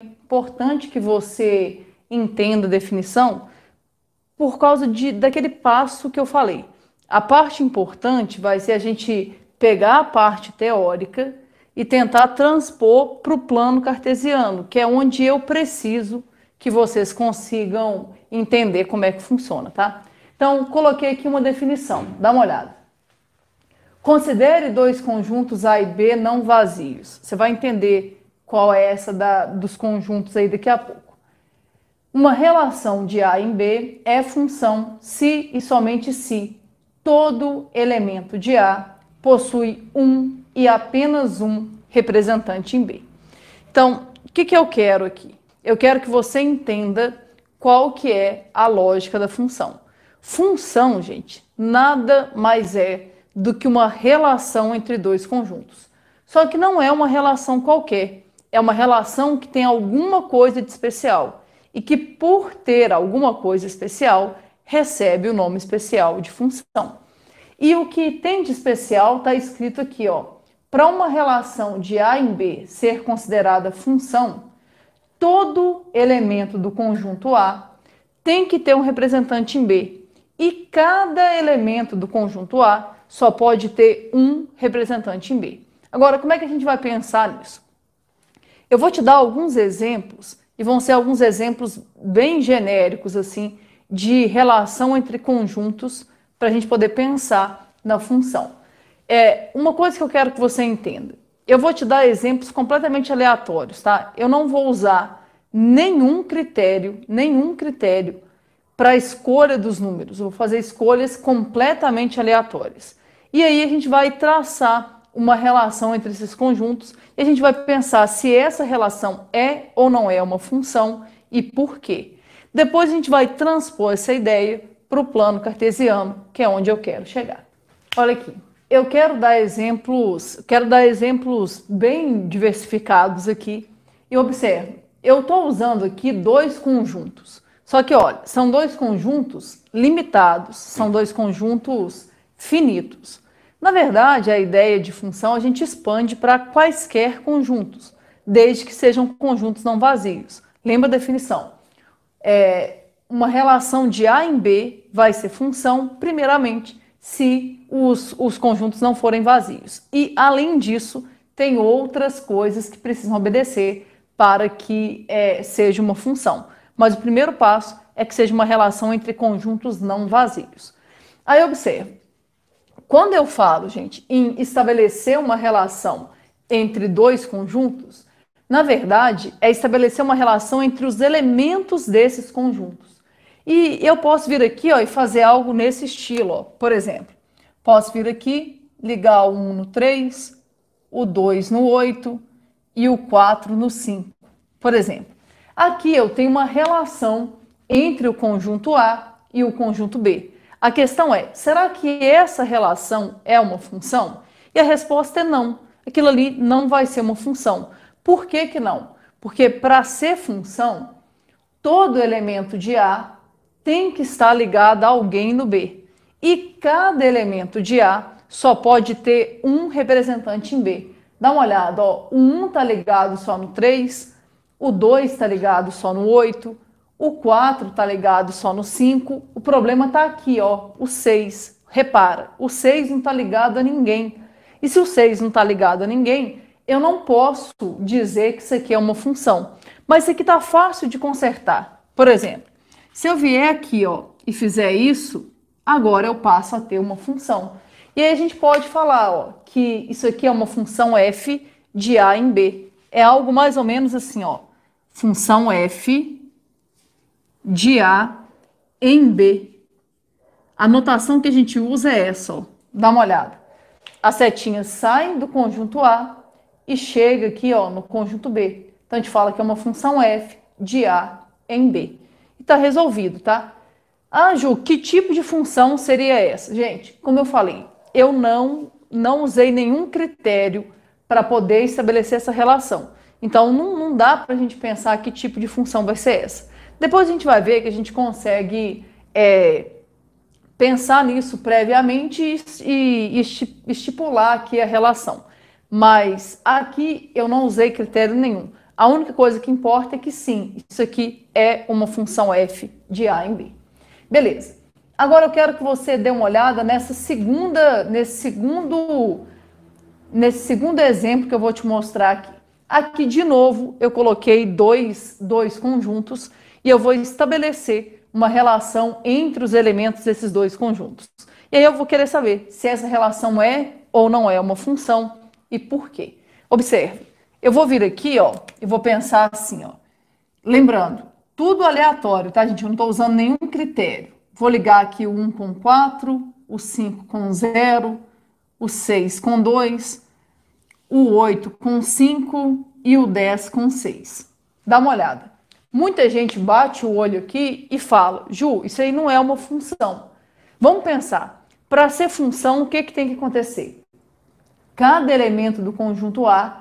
importante que você entenda a definição por causa daquele passo que eu falei. A parte importante vai ser a gente pegar a parte teórica e tentar transpor para o plano cartesiano, que é onde eu preciso que vocês consigam entender como é que funciona, tá? Então, coloquei aqui uma definição, dá uma olhada. Considere dois conjuntos A e B não vazios. Você vai entender qual é essa dos conjuntos aí daqui a pouco. Uma relação de A em B é função se e somente se todo elemento de A possui um e apenas um representante em B. Então, o que eu quero aqui? Eu quero que você entenda qual que é a lógica da função. Função, gente, nada mais é do que uma relação entre dois conjuntos. Só que não é uma relação qualquer, é uma relação que tem alguma coisa de especial e que, por ter alguma coisa especial, recebe o nome especial de função. E o que tem de especial está escrito aqui, ó. Para uma relação de A em B ser considerada função, todo elemento do conjunto A tem que ter um representante em B. E cada elemento do conjunto A só pode ter um representante em B. Agora, como é que a gente vai pensar nisso? Eu vou te dar alguns exemplos, e vão ser alguns exemplos bem genéricos, assim, de relação entre conjuntos, para a gente poder pensar na função. Uma coisa que eu quero que você entenda. Eu vou te dar exemplos completamente aleatórios, tá? Eu não vou usar nenhum critério para a escolha dos números. Eu vou fazer escolhas completamente aleatórias. E aí a gente vai traçar uma relação entre esses conjuntos e a gente vai pensar se essa relação é ou não é uma função e por quê. Depois a gente vai transpor essa ideia para o plano cartesiano, que é onde eu quero chegar. Olha aqui, eu quero dar exemplos bem diversificados aqui e observe, eu estou usando aqui dois conjuntos. Só que, olha, são dois conjuntos limitados, são dois conjuntos finitos. Na verdade, a ideia de função a gente expande para quaisquer conjuntos, desde que sejam conjuntos não vazios. Lembra a definição? Uma relação de A em B vai ser função, primeiramente, se os conjuntos não forem vazios. E, além disso, tem outras coisas que precisam obedecer para que seja uma função. Mas o primeiro passo é que seja uma relação entre conjuntos não vazios. Aí observe, quando eu falo, gente, em estabelecer uma relação entre dois conjuntos, na verdade, é estabelecer uma relação entre os elementos desses conjuntos. E eu posso vir aqui, ó, e fazer algo nesse estilo, ó. Por exemplo, posso vir aqui, ligar o 1 no 3, o 2 no 8 e o 4 no 5, por exemplo. Aqui eu tenho uma relação entre o conjunto A e o conjunto B. A questão é, será que essa relação é uma função? E a resposta é não. Aquilo ali não vai ser uma função. Por que que não? Porque para ser função, todo elemento de A tem que estar ligado a alguém no B. E cada elemento de A só pode ter um representante em B. Dá uma olhada, ó, o 1 está ligado só no 3, o 2 está ligado só no 8, o 4 está ligado só no 5, o problema está aqui, ó, o 6. Repara, o 6 não está ligado a ninguém. E se o 6 não está ligado a ninguém, eu não posso dizer que isso aqui é uma função. Mas isso aqui está fácil de consertar. Por exemplo, se eu vier aqui, ó, e fizer isso, agora eu passo a ter uma função. E aí a gente pode falar, ó, que isso aqui é uma função f de A em B. É algo mais ou menos assim, ó, função f de A em B. A notação que a gente usa é essa, ó. Dá uma olhada. As setinhas saem do conjunto A e chega aqui, ó, no conjunto B. Então a gente fala que é uma função f de A em B. E tá resolvido, tá? Ah, Ju, que tipo de função seria essa? Gente, como eu falei, eu não usei nenhum critério para poder estabelecer essa relação. Então não dá para a gente pensar que tipo de função vai ser essa. Depois a gente vai ver que a gente consegue pensar nisso previamente e estipular aqui a relação. Mas aqui eu não usei critério nenhum. A única coisa que importa é que sim, isso aqui é uma função f de a em b. Beleza. Agora eu quero que você dê uma olhada nesse segundo exemplo que eu vou te mostrar aqui. Aqui, de novo, eu coloquei dois conjuntos e eu vou estabelecer uma relação entre os elementos desses dois conjuntos. E aí eu vou querer saber se essa relação é ou não é uma função e por quê. Observe, eu vou vir aqui, ó, e vou pensar assim, ó. Lembrando, tudo aleatório, tá, gente? Eu não estou usando nenhum critério. Vou ligar aqui o 1 com 4, o 5 com 0, o 6 com 2, o 8 com 5 e o 10 com 6. Dá uma olhada. Muita gente bate o olho aqui e fala, Ju, isso aí não é uma função. Vamos pensar, para ser função, o que tem que acontecer? Cada elemento do conjunto A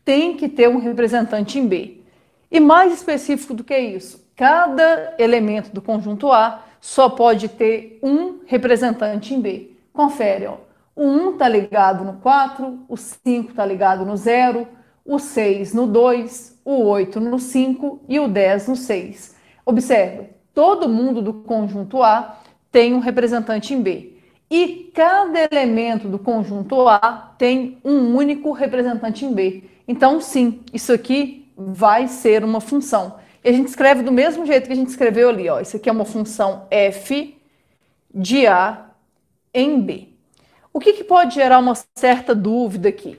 tem que ter um representante em B. E mais específico do que isso, cada elemento do conjunto A só pode ter um representante em B. Confere, ó. O 1 está ligado no 4, o 5 está ligado no 0, o 6 no 2, o 8 no 5 e o 10 no 6. Observe, todo mundo do conjunto A tem um representante em B. E cada elemento do conjunto A tem um único representante em B. Então, sim, isso aqui vai ser uma função. E a gente escreve do mesmo jeito que a gente escreveu ali, ó. Isso aqui é uma função f de A em B. O que pode gerar uma certa dúvida aqui?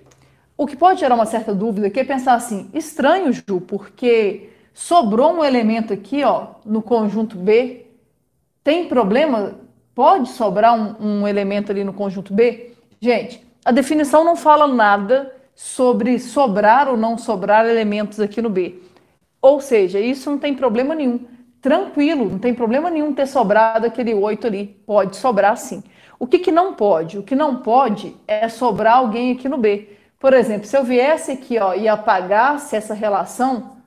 O que pode gerar uma certa dúvida aqui é pensar assim, estranho, Ju, porque sobrou um elemento aqui, ó, no conjunto B. Tem problema? Pode sobrar um elemento ali no conjunto B? Gente, a definição não fala nada sobre sobrar ou não sobrar elementos aqui no B. Ou seja, isso não tem problema nenhum. Tranquilo, não tem problema nenhum ter sobrado aquele 8 ali. Pode sobrar sim. O que não pode? O que não pode é sobrar alguém aqui no B. Por exemplo, se eu viesse aqui, ó, e apagasse essa relação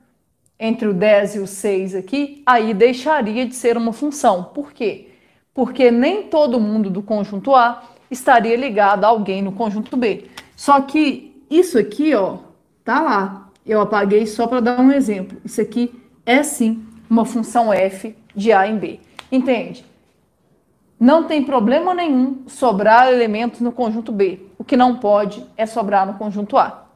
entre o 10 e o 6 aqui, aí deixaria de ser uma função. Por quê? Porque nem todo mundo do conjunto A estaria ligado a alguém no conjunto B. Só que isso aqui, ó, tá lá. Eu apaguei só para dar um exemplo. Isso aqui é sim uma função f de A em B. Entende? Não tem problema nenhum sobrar elementos no conjunto B. O que não pode é sobrar no conjunto A.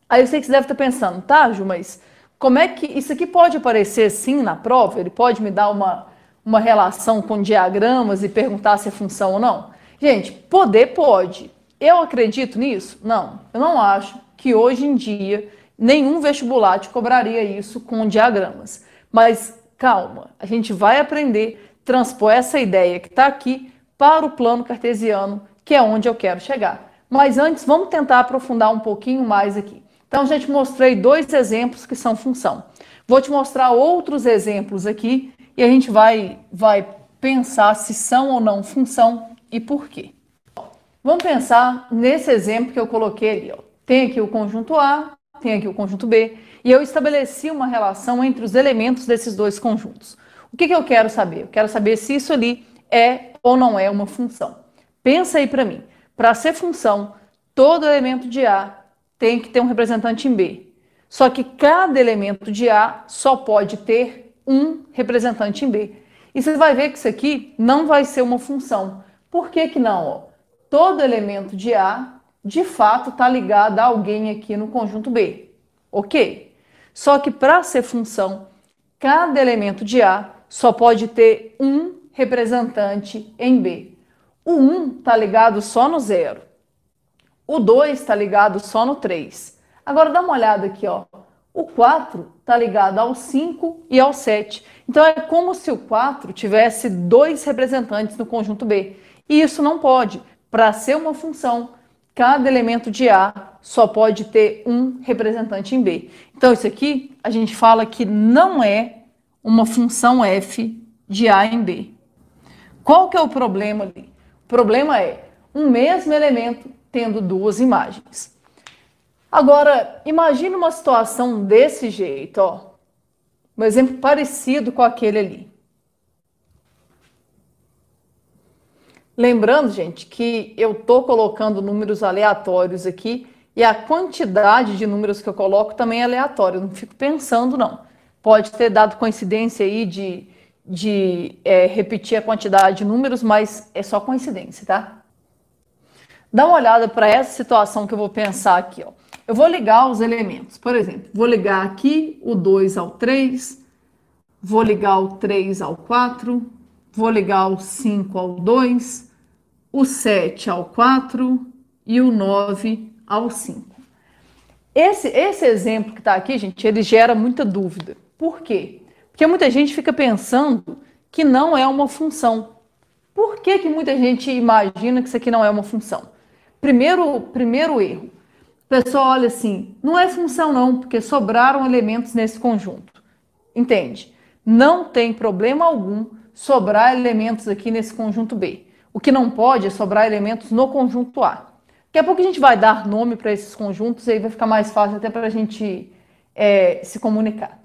Aí eu sei que você deve estar pensando, tá, Ju, mas como é que isso aqui pode aparecer sim na prova? Ele pode me dar uma relação com diagramas e perguntar se é função ou não? Gente, poder pode. Eu acredito nisso? Não. Eu não acho que hoje em dia nenhum vestibular te cobraria isso com diagramas. Mas calma, a gente vai aprender a transpor essa ideia que está aqui para o plano cartesiano, que é onde eu quero chegar. Mas antes, vamos tentar aprofundar um pouquinho mais aqui. Então, já te mostrei dois exemplos que são função. Vou te mostrar outros exemplos aqui e a gente vai pensar se são ou não função e por quê. Vamos pensar nesse exemplo que eu coloquei ali. Ó. Tem aqui o conjunto A, tem aqui o conjunto B, e eu estabeleci uma relação entre os elementos desses dois conjuntos. O que eu quero saber? Eu quero saber se isso ali é ou não é uma função. Pensa aí para mim. Para ser função, todo elemento de A tem que ter um representante em B. Só que cada elemento de A só pode ter um representante em B. E você vai ver que isso aqui não vai ser uma função. Por que não? Ó? Todo elemento de A, de fato, está ligado a alguém aqui no conjunto B. Ok? Só que para ser função, cada elemento de A só pode ter um representante em B. O 1 está ligado só no 0. O 2 está ligado só no 3. Agora dá uma olhada aqui, ó. O 4 está ligado ao 5 e ao 7. Então é como se o 4 tivesse dois representantes no conjunto B. E isso não pode. Para ser uma função, cada elemento de A só pode ter um representante em B. Então isso aqui a gente fala que não é uma função f de A em B. Qual que é o problema ali? O problema é um mesmo elemento tendo duas imagens. Agora, imagine uma situação desse jeito, ó. Um exemplo parecido com aquele ali. Lembrando, gente, que eu tô colocando números aleatórios aqui E a quantidade de números que eu coloco também é aleatória, eu não fico pensando, não. Pode ter dado coincidência aí de repetir a quantidade de números, mas é só coincidência, tá? Dá uma olhada para essa situação que eu vou pensar aqui, ó. Eu vou ligar os elementos. Por exemplo, vou ligar aqui o 2 ao 3, vou ligar o 3 ao 4, vou ligar o 5 ao 2, o 7 ao 4 e o 9 ao 5. Esse exemplo que está aqui, gente, ele gera muita dúvida. Por quê? Porque muita gente fica pensando que não é uma função. Por que muita gente imagina que isso aqui não é uma função? Primeiro erro. O pessoal olha assim, não é função não, porque sobraram elementos nesse conjunto. Entende? Não tem problema algum sobrar elementos aqui nesse conjunto B. O que não pode é sobrar elementos no conjunto A. Daqui a pouco a gente vai dar nome para esses conjuntos e aí vai ficar mais fácil até para a gente se comunicar.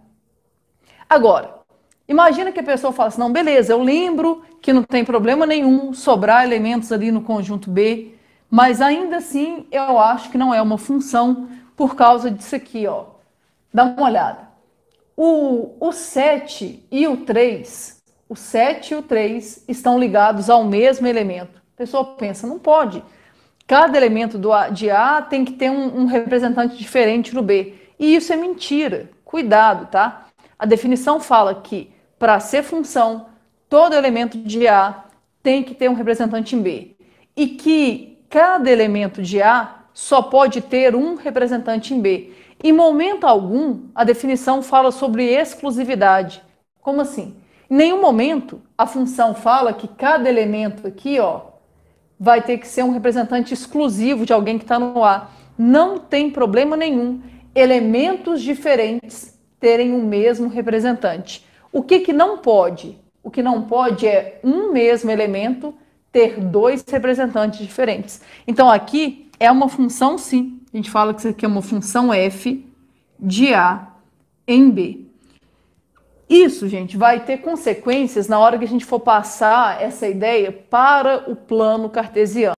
Agora, imagina que a pessoa fala assim, não, beleza, eu lembro que não tem problema nenhum sobrar elementos ali no conjunto B, mas ainda assim eu acho que não é uma função por causa disso aqui, ó. Dá uma olhada. O 7 e o 3, o 7 e o 3 estão ligados ao mesmo elemento. A pessoa pensa, não pode. Cada elemento de A tem que ter um representante diferente no B. E isso é mentira. Cuidado, tá? A definição fala que, para ser função, todo elemento de A tem que ter um representante em B. E que cada elemento de A só pode ter um representante em B. Em momento algum, a definição fala sobre exclusividade. Como assim? Em nenhum momento a função fala que cada elemento aqui, ó, vai ter que ser um representante exclusivo de alguém que está no A. Não tem problema nenhum elementos diferentes terem o mesmo representante. O que não pode? O que não pode é um mesmo elemento ter dois representantes diferentes. Então aqui é uma função sim. A gente fala que isso aqui é uma função f de A em B. Isso, gente, vai ter consequências na hora que a gente for passar essa ideia para o plano cartesiano.